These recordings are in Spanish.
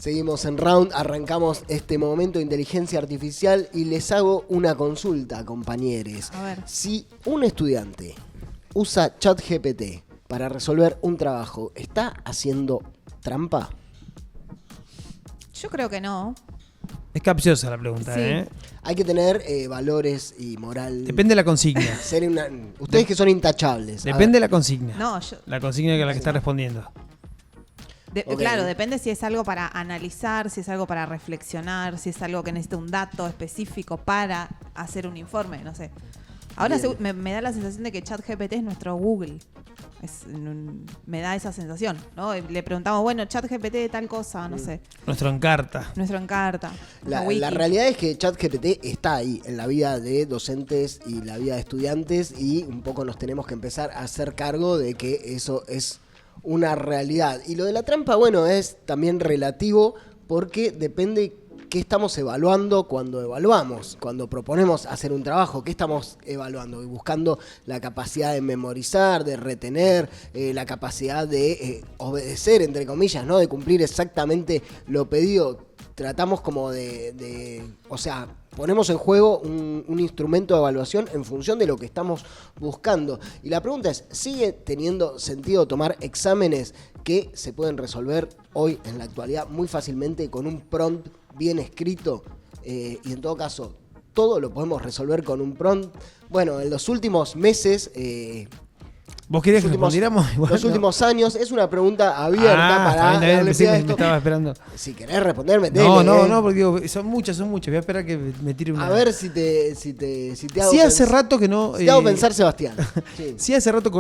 Seguimos en Round, arrancamos este momento de inteligencia artificial y les hago una consulta, compañeros. A ver. Si un estudiante usa ChatGPT para resolver un trabajo, ¿está haciendo trampa? Yo creo que no. Es capciosa la pregunta, Sí. ¿eh? Hay que tener valores y moral. Depende de la consigna. Ustedes que son intachables. Depende de la consigna. No, yo. La consigna que la que está respondiendo. Ok. Claro, depende si es algo para analizar, si es algo para reflexionar, si es algo que necesita un dato específico para hacer un informe, no sé. Ahora me da la sensación de que ChatGPT es nuestro Google. Me da esa sensación, ¿no? Le preguntamos, bueno, ChatGPT tal cosa, no sé. Nuestro Encarta. Nuestro Encarta. La Wiki. realidad es que ChatGPT está ahí en la vida de docentes y la vida de estudiantes y un poco nos tenemos que empezar a hacer cargo de que eso es una realidad. Y lo de la trampa, bueno, es también relativo porque depende qué estamos evaluando cuando evaluamos, cuando proponemos hacer un trabajo, qué estamos evaluando y buscando la capacidad de memorizar, de retener, la capacidad de obedecer, entre comillas, ¿no? De cumplir exactamente lo pedido. Tratamos como o sea, ponemos en juego un instrumento de evaluación en función de lo que estamos buscando. Y la pregunta es, ¿sigue teniendo sentido tomar exámenes que se pueden resolver hoy en la actualidad muy fácilmente con un prompt bien escrito? Y en todo caso, todo lo podemos resolver con un prompt. Bueno, en los últimos meses... ¿Vos querías que respondiéramos? Igual, los últimos años, es una pregunta abierta para está bien, darle pensé pie a que esto. me estaba esperando. Si querés responderme, No, porque digo, son muchas. Voy a esperar que me tire una. A ver si te hago Sí, hace rato que no. si te hago pensar, Sebastián. Sí. Sí, hace rato,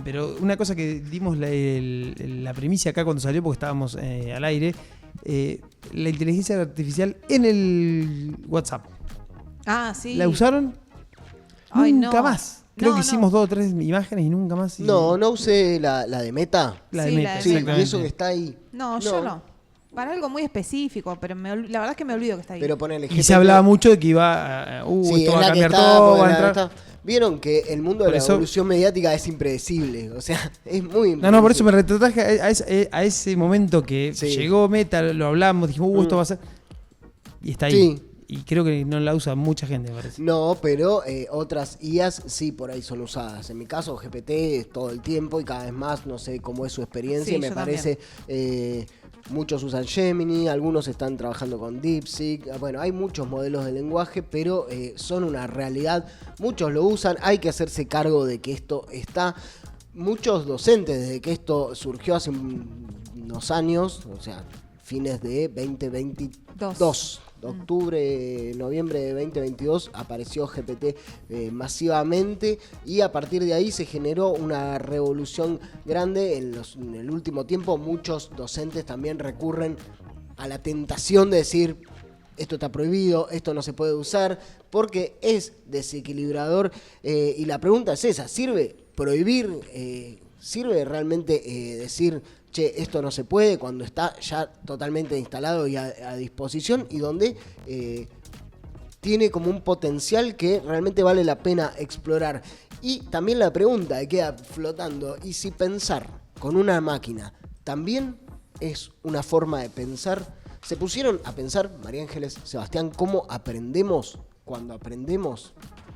pero una cosa que dimos la primicia acá cuando salió, porque estábamos al aire, la inteligencia artificial en el WhatsApp. Ah, sí. ¿La usaron? Ay, Nunca no. más. Creo No, que no. hicimos 2 o 3 imágenes y nunca más. No usé la de Meta. La de Sí, Meta, la de Sí, y exactamente. eso que está ahí. No, yo no. Para algo muy específico, pero la verdad es que me olvido que está ahí. Pero ponele Y se hablaba mucho de que iba Sí, esto es va a la que cambiar está, todo, porque va a la entrar. está. Vieron que el mundo de Por la eso- evolución mediática es impredecible. O sea, es muy No, por eso me impredecible. retrotraje a ese momento que Sí. llegó Meta, lo hablamos, dijimos, esto va a ser. Y está ahí. Sí. Y creo que no la usa mucha gente, me parece. No, pero otras IAs sí por ahí son usadas. En mi caso, GPT es todo el tiempo y cada vez más, no sé cómo es su experiencia. Sí, Me yo parece, muchos usan Gemini, algunos están trabajando con DeepSeek. Bueno, hay muchos modelos de lenguaje, pero son una realidad. Muchos lo usan, hay que hacerse cargo de que esto está. Muchos docentes, desde que esto surgió hace unos años, o sea, fines de 2022. De octubre, noviembre de 2022 apareció GPT masivamente y a partir de ahí se generó una revolución grande. En el último tiempo muchos docentes también recurren a la tentación de decir esto está prohibido, esto no se puede usar porque es desequilibrador y la pregunta es esa, ¿sirve prohibir? ¿Sirve realmente decir che, esto no se puede cuando está ya totalmente instalado y a disposición y donde tiene como un potencial que realmente vale la pena explorar? Y también la pregunta que queda flotando, ¿y si pensar con una máquina también es una forma de pensar? ¿Se pusieron a pensar, María Ángeles, Sebastián, cómo aprendemos cuando aprendemos?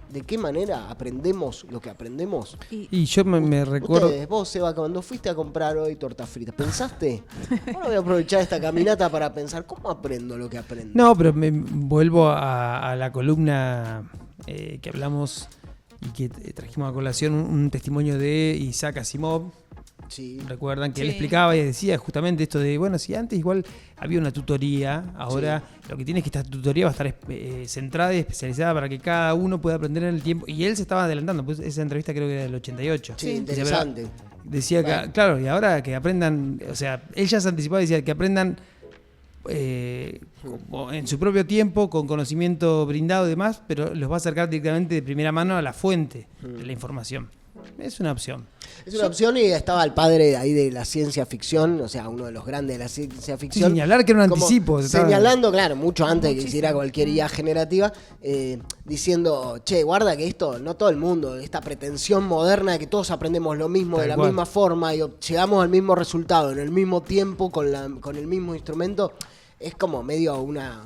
¿De qué manera aprendemos lo que aprendemos? Y yo me recuerdo. Ustedes, vos, Seba, cuando fuiste a comprar hoy tortas fritas, ¿pensaste? Ahora voy a aprovechar esta caminata para pensar, ¿cómo aprendo lo que aprendo? No, pero me vuelvo a la columna que hablamos y que trajimos a colación un testimonio de Isaac Asimov. Sí. Recuerdan que él Sí. explicaba y decía justamente esto de, bueno, si antes igual había una tutoría, ahora lo que tiene es que esta tutoría va a estar centrada y especializada para que cada uno pueda aprender en el tiempo. Y él se estaba adelantando, pues esa entrevista creo que era del 88. Sí, interesante. Decía Bueno. que, claro, y ahora que aprendan, o sea, él ya se anticipaba y decía que aprendan en su propio tiempo, con conocimiento brindado y demás, pero los va a acercar directamente de primera mano a la fuente de la información. Es una opción. Es una opción y estaba el padre ahí de la ciencia ficción, o sea, uno de los grandes de la ciencia ficción. Sin hablar que era un como anticipo. Señalando, claro, mucho antes de que Muchísimo. hiciera cualquier IA generativa, diciendo, che, guarda que esto, no todo el mundo, esta pretensión moderna de que todos aprendemos lo mismo, Tal de la cual. misma forma y llegamos al mismo resultado en el mismo tiempo con el mismo instrumento. es como medio una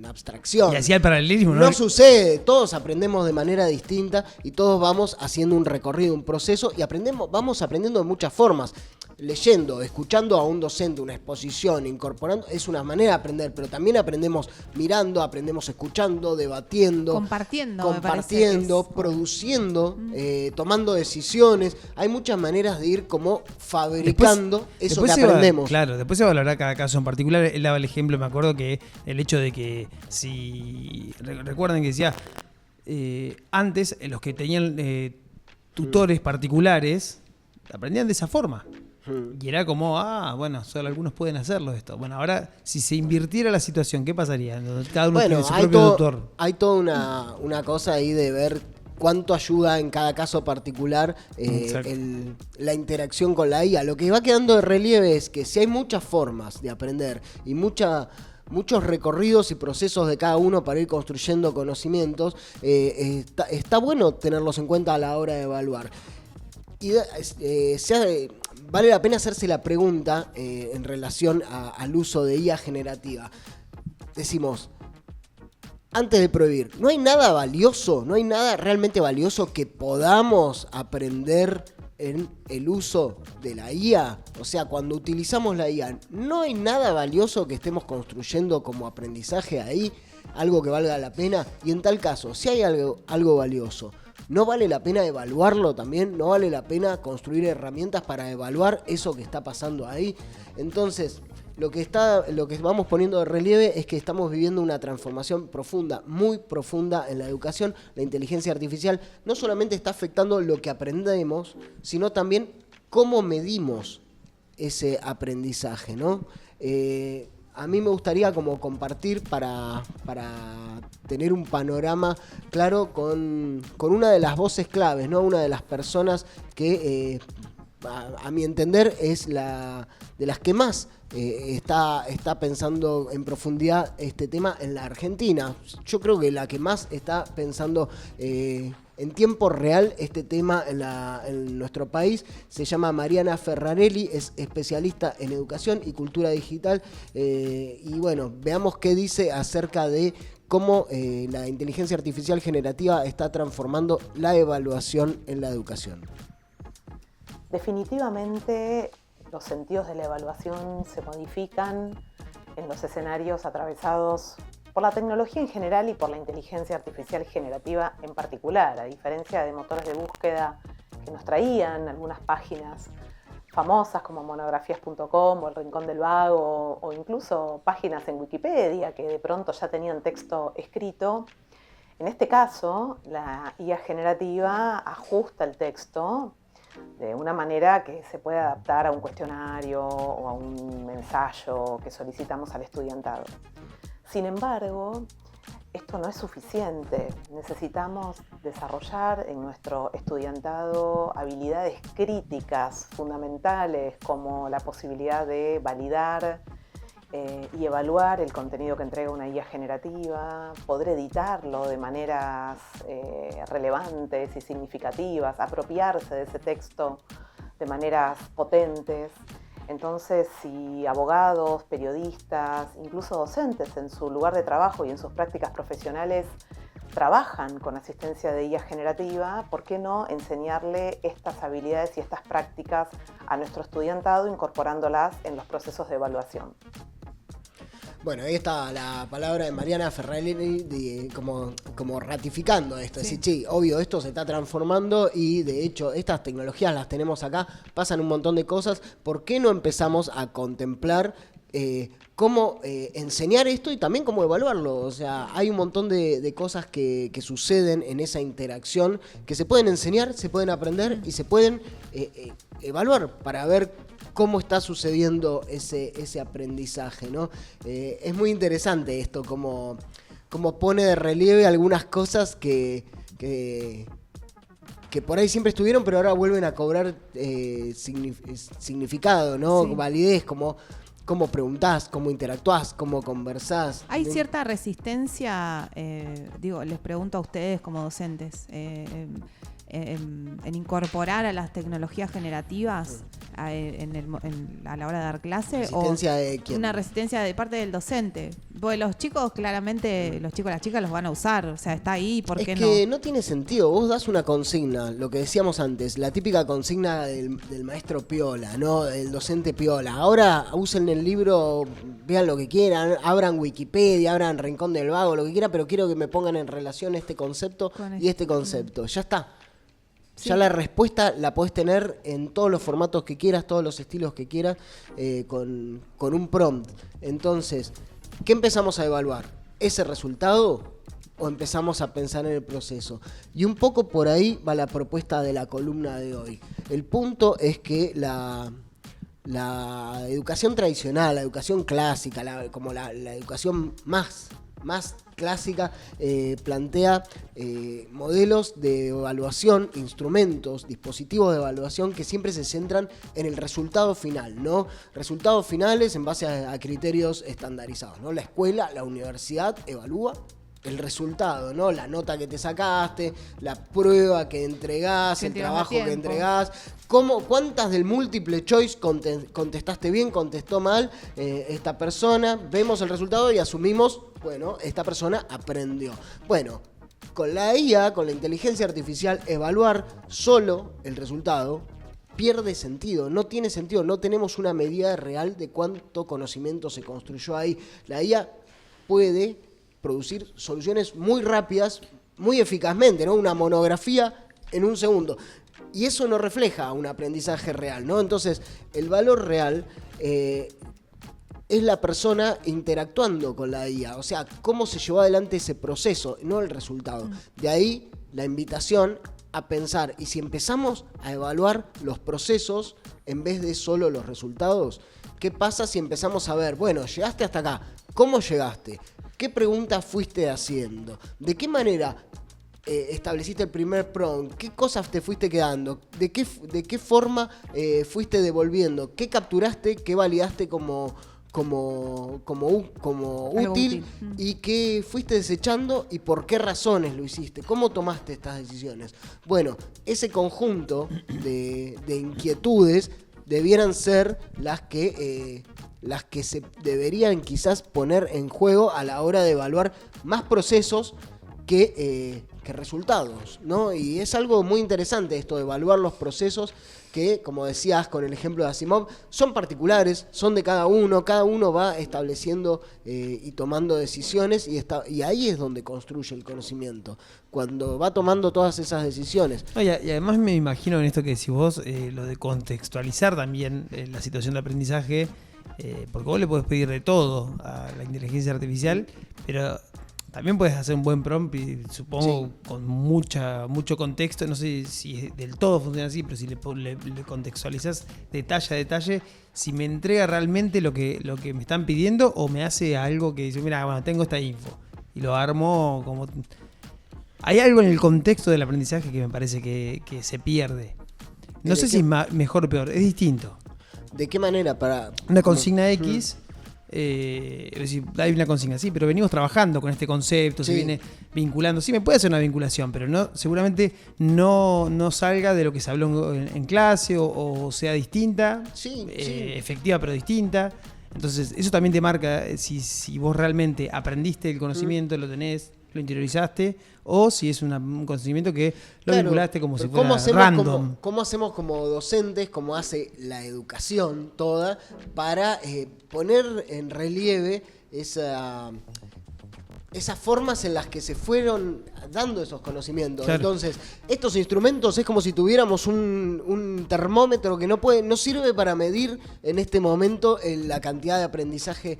abstracción. Y hacía el paralelismo, ¿no? No sucede, todos aprendemos de manera distinta y todos vamos haciendo un recorrido, un proceso y vamos aprendiendo de muchas formas. Leyendo, escuchando a un docente, una exposición, incorporando, es una manera de aprender, pero también aprendemos mirando, aprendemos escuchando, debatiendo, compartiendo, me parece, produciendo, tomando decisiones. Hay muchas maneras de ir como fabricando eso que aprendemos. Claro, después se valorará cada caso en particular. Él daba el ejemplo, me acuerdo que el hecho de que si recuerden que decía antes los que tenían tutores particulares aprendían de esa forma. Y era como, bueno, solo algunos pueden hacerlo esto. Bueno, ahora, si se invirtiera la situación, ¿qué pasaría? Cada uno tiene su propio tutor. Hay toda una cosa ahí de ver cuánto ayuda en cada caso particular la interacción con la IA. Lo que va quedando de relieve es que si hay muchas formas de aprender y muchos recorridos y procesos de cada uno para ir construyendo conocimientos, está bueno tenerlos en cuenta a la hora de evaluar. Y vale la pena hacerse la pregunta en relación al uso de IA generativa. Decimos, antes de prohibir, ¿no hay nada valioso, no hay nada realmente valioso que podamos aprender en el uso de la IA? O sea, cuando utilizamos la IA, ¿no hay nada valioso que estemos construyendo como aprendizaje ahí? Algo que valga la pena. Y en tal caso, si hay algo valioso, ¿no vale la pena evaluarlo también? ¿No vale la pena construir herramientas para evaluar eso que está pasando ahí? Entonces, lo que vamos poniendo de relieve es que estamos viviendo una transformación profunda, muy profunda en la educación. La inteligencia artificial no solamente está afectando lo que aprendemos, sino también cómo medimos ese aprendizaje, ¿no? A mí me gustaría como compartir para tener un panorama claro con una de las voces claves, ¿no? Una de las personas que, a mi entender, es de las que más está pensando en profundidad este tema en la Argentina. Yo creo que la que más está pensando en tiempo real este tema en nuestro país se llama Mariana Ferrarelli, es especialista en educación y cultura digital. Y bueno, veamos qué dice acerca de cómo la inteligencia artificial generativa está transformando la evaluación en la educación. Definitivamente los sentidos de la evaluación se modifican en los escenarios atravesados por la tecnología en general y por la inteligencia artificial generativa en particular, a diferencia de motores de búsqueda que nos traían algunas páginas famosas como monografías.com o El Rincón del Vago o incluso páginas en Wikipedia que de pronto ya tenían texto escrito. En este caso, la IA generativa ajusta el texto de una manera que se puede adaptar a un cuestionario o a un ensayo que solicitamos al estudiantado. Sin embargo, esto no es suficiente. Necesitamos desarrollar en nuestro estudiantado habilidades críticas fundamentales como la posibilidad de validar y evaluar el contenido que entrega una IA generativa, poder editarlo de maneras relevantes y significativas, apropiarse de ese texto de maneras potentes. Entonces, si abogados, periodistas, incluso docentes en su lugar de trabajo y en sus prácticas profesionales trabajan con asistencia de IA generativa, ¿por qué no enseñarle estas habilidades y estas prácticas a nuestro estudiantado incorporándolas en los procesos de evaluación? Bueno, ahí está la palabra de Mariana Ferrarelli como ratificando esto. Sí. Es decir, sí, obvio, esto se está transformando y de hecho estas tecnologías las tenemos acá, pasan un montón de cosas. ¿Por qué no empezamos a contemplar cómo enseñar esto y también cómo evaluarlo? O sea, hay un montón de cosas que suceden en esa interacción que se pueden enseñar, se pueden aprender y se pueden evaluar para ver cómo está sucediendo ese aprendizaje, ¿no? Es muy interesante esto, como pone de relieve algunas cosas que por ahí siempre estuvieron, pero ahora vuelven a cobrar significado, ¿no? Sí. Validez, cómo preguntás, cómo interactuás, cómo conversás. Hay cierta resistencia, les pregunto a ustedes como docentes, en incorporar a las tecnologías generativas a la hora de dar clase? ¿Resistencia o de quién? una resistencia de parte del docente. Porque los chicos, claramente, los chicos y las chicas los van a usar. O sea, está ahí, ¿por qué Es no? que no tiene sentido. Vos das una consigna, lo que decíamos antes, la típica consigna del maestro piola, ¿no? Del docente piola. Ahora usen el libro, vean lo que quieran, abran Wikipedia, abran Rincón del Vago, lo que quieran, pero quiero que me pongan en relación este concepto Con y este concepto. Ya está. Sí. Ya la respuesta la podés tener en todos los formatos que quieras, todos los estilos que quieras, con un prompt. Entonces, ¿qué empezamos a evaluar? ¿Ese resultado o empezamos a pensar en el proceso? Y un poco por ahí va la propuesta de la columna de hoy. El punto es que la educación tradicional, la educación clásica, la educación más clásica, plantea modelos de evaluación, instrumentos, dispositivos de evaluación que siempre se centran en el resultado final, ¿no? Resultados finales en base a criterios estandarizados, ¿no? La escuela, la universidad evalúa el resultado, ¿no? La nota que te sacaste, la prueba que entregás, el trabajo que entregás, cuántas del múltiple choice contestaste bien, contestó mal esta persona, vemos el resultado y asumimos, bueno, esta persona aprendió. Bueno, con la IA, con la inteligencia artificial, evaluar solo el resultado pierde sentido, no tiene sentido, no tenemos una medida real de cuánto conocimiento se construyó ahí. La IA puede producir soluciones muy rápidas, muy eficazmente, ¿no? Una monografía en un segundo. Y eso no refleja un aprendizaje real, ¿no? Entonces, el valor real es la persona interactuando con la IA. O sea, cómo se llevó adelante ese proceso, no el resultado. De ahí la invitación a pensar. Y si empezamos a evaluar los procesos en vez de solo los resultados, ¿qué pasa si empezamos a ver, bueno, llegaste hasta acá, ¿cómo llegaste? ¿Qué preguntas fuiste haciendo? ¿De qué manera estableciste el primer prompt? ¿Qué cosas te fuiste quedando? ¿De qué forma fuiste devolviendo? ¿Qué capturaste? ¿Qué validaste como útil? ¿Y qué fuiste desechando? ¿Y por qué razones lo hiciste? ¿Cómo tomaste estas decisiones? Bueno, ese conjunto de inquietudes debieran ser las que se deberían quizás poner en juego a la hora de evaluar más procesos que resultados, ¿no? Y es algo muy interesante esto de evaluar los procesos que, como decías con el ejemplo de Asimov, son particulares, son de cada uno va estableciendo y tomando decisiones y ahí es donde construye el conocimiento, cuando va tomando todas esas decisiones. Y además me imagino en esto que decís vos, lo de contextualizar también la situación de aprendizaje, porque vos le podés pedir de todo a la inteligencia artificial, pero también puedes hacer un buen prompt y supongo con mucho contexto. No sé si del todo funciona así, pero si le contextualizás detalle a detalle, si me entrega realmente lo que me están pidiendo o me hace algo que dice, mira, bueno, tengo esta info y lo armo como... Hay algo en el contexto del aprendizaje que me parece que se pierde. No sé si es mejor o peor, es distinto. ¿De qué manera? Para una consigna X... es decir, hay una consigna, sí, pero venimos trabajando con este concepto, se viene vinculando. Sí, me puede hacer una vinculación, pero no, seguramente no salga de lo que se habló en clase o sea distinta, efectiva pero distinta. Entonces, eso también te marca si vos realmente aprendiste el conocimiento, lo tenés, lo interiorizaste, o si es un conocimiento que lo vinculaste como si fuera random. ¿Cómo hacemos como docentes, como hace la educación toda, para poner en relieve esas formas en las que se fueron dando esos conocimientos? Claro. Entonces, estos instrumentos es como si tuviéramos un termómetro que no sirve para medir en este momento la cantidad de aprendizaje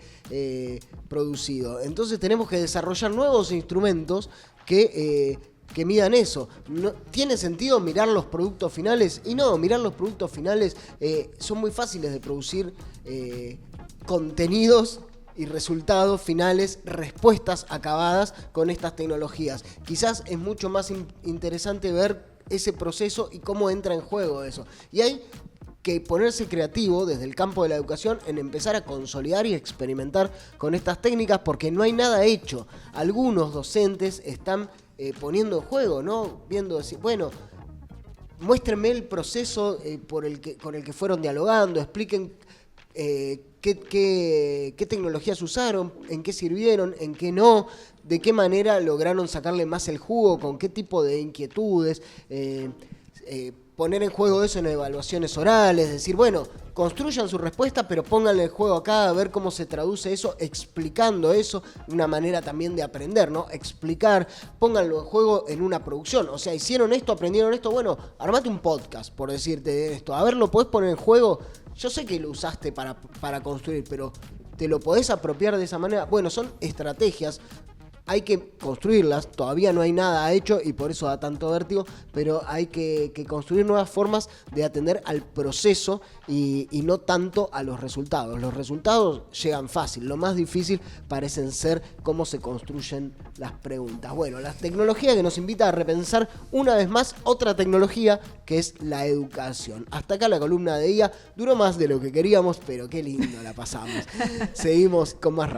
producido. Entonces tenemos que desarrollar nuevos instrumentos que midan eso. No, ¿tiene sentido mirar los productos finales? Y no, mirar los productos finales son muy fáciles de producir contenidos y resultados finales, respuestas acabadas con estas tecnologías. Quizás es mucho más interesante ver ese proceso y cómo entra en juego eso. Y hay que ponerse creativo desde el campo de la educación en empezar a consolidar y experimentar con estas técnicas, porque no hay nada hecho. Algunos docentes están poniendo en juego, ¿no? Viendo decir, bueno, muéstrenme el proceso con el que fueron dialogando, expliquen qué tecnologías usaron, en qué sirvieron, en qué no, de qué manera lograron sacarle más el jugo, con qué tipo de inquietudes, poner en juego eso en evaluaciones orales, decir, bueno, construyan su respuesta, pero pónganle el juego acá, a ver cómo se traduce eso, explicando eso, una manera también de aprender, ¿no? Explicar, pónganlo en juego en una producción, o sea, hicieron esto, aprendieron esto, bueno, armate un podcast, por decirte esto, a ver, ¿lo podés poner en juego? Yo sé que lo usaste para construir, pero ¿te lo podés apropiar de esa manera? Bueno, son estrategias. Hay que construirlas, todavía no hay nada hecho y por eso da tanto vértigo, pero hay que construir nuevas formas de atender al proceso y no tanto a los resultados. Los resultados llegan fácil, lo más difícil parecen ser cómo se construyen las preguntas. Bueno, la tecnología que nos invita a repensar una vez más otra tecnología que es la educación. Hasta acá la columna de IA duró más de lo que queríamos, pero qué lindo la pasamos. Seguimos con más RAM.